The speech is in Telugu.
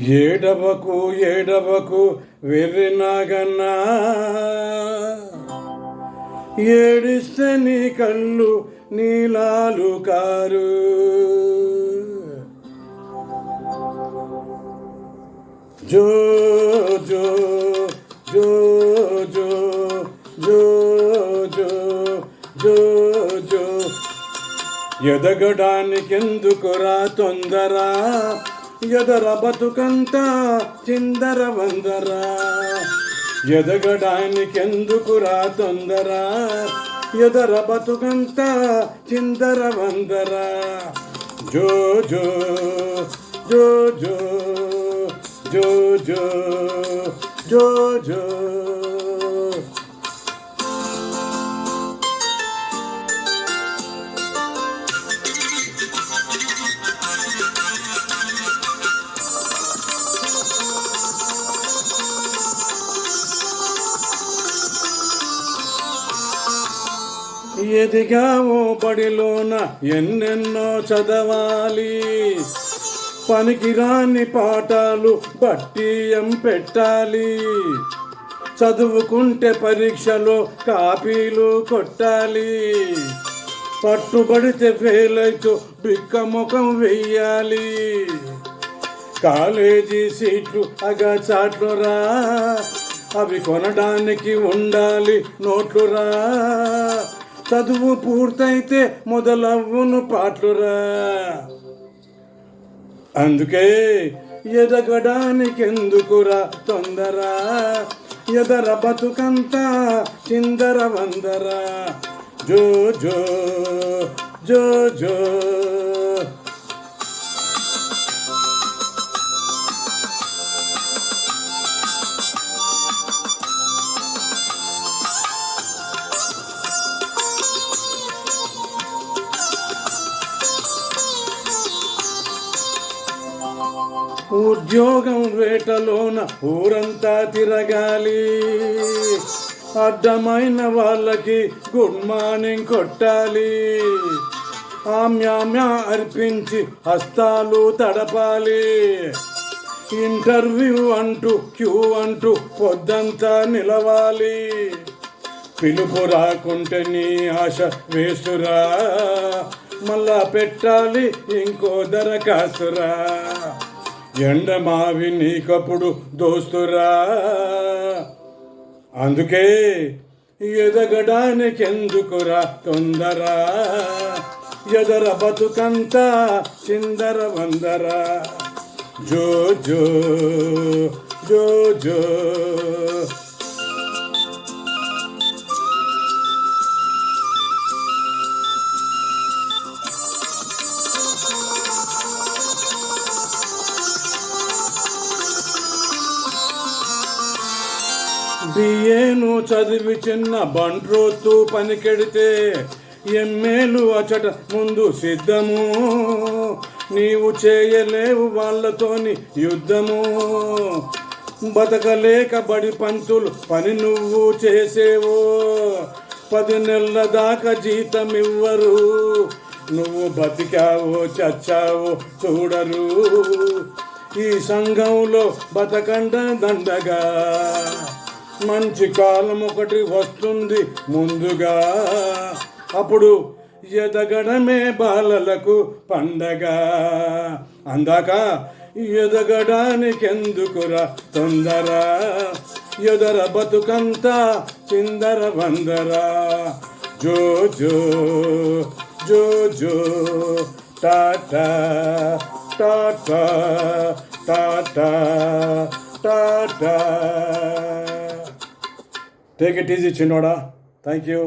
ఏడవకు ఏడవకు వెర్రి నాగన్నా, ఏడిస్తే నీ కళ్ళు నీలాలు కారు. జో జో జో జో జో జో జో జో ఎదగడానికెందుకురా తొందరా, ఎదర బతుకంతా చిందర వందరా. ఎదగడానికెందుకురా తొందరా, ఎదర బతుకంతా చిందర వందరా. జో జో జో జో జో జో జో జో ఎదిగావో బడిలోన ఎన్నెన్నో చదవాలి, పనికిరాని పాఠాలు బట్టియం పెట్టాలి. చదువుకుంటే పరీక్షలో కాపీలు కొట్టాలి, పట్టుబడితే ఫెయిల్ అయితే బిక్క ముఖం వెయ్యాలి. కాలేజీ సీట్లు అగచాట్లురా, అవి కొనడానికి ఉండాలి నోట్లురా. చదువు పూర్తయితే మొదలవ్వును పాటలురా. అందుకే ఎదగడానికెందుకురా తొందరా, ఎదర బతుకంతా చిందర వందరా. జో జో జో జో ఉద్యోగం వేటలోన ఊరంతా తిరగాలి, అడ్డమైన వాళ్ళకి గుడ్ మార్నింగ్ కొట్టాలి. ఆమ్యామ్యా అర్పించి హస్తాలు తడపాలి. ఇంటర్వ్యూ అంటూ క్యూ అంటూ పొద్దంతా నిలవాలి. పిలుపు రాకుంటే నీ ఆశ వేస్తురా, మళ్ళా పెట్టాలి ఇంకో దరఖాస్తురా. ఎండమావి నీకప్పుడు దోస్తురా. అందుకే ఎదగడానికెందుకురా తొందరా, ఎదర బతుకంతా చిందర వందరా. జో జో జో జో బిఏను చదివి చిన్న బంట్రోతు పనికెడితే ఎమ్మేలు అచట ముందు సిద్ధము. నీవు చేయలేవు వాళ్ళతోని యుద్ధము. బతకలేక బడి పంతులు పని నువ్వు చేసేవో, 10 నెలల దాకా జీతం ఇవ్వరు. నువ్వు బతికావో చచ్చావో చూడరు. ఈ సంఘంలో బతకండ దండగా, మంచి కాలం ఒకటి వస్తుంది ముందుగా. అప్పుడు ఎదగడమే బాలలకు పండగ. అందాక ఎదగడానికెందుకురా తొందరా, ఎదర బతుకంతా చిందర వందరా. జో జో జో జో Tata Tata Tata Tata. Take it easy, Chinoda. Thank you.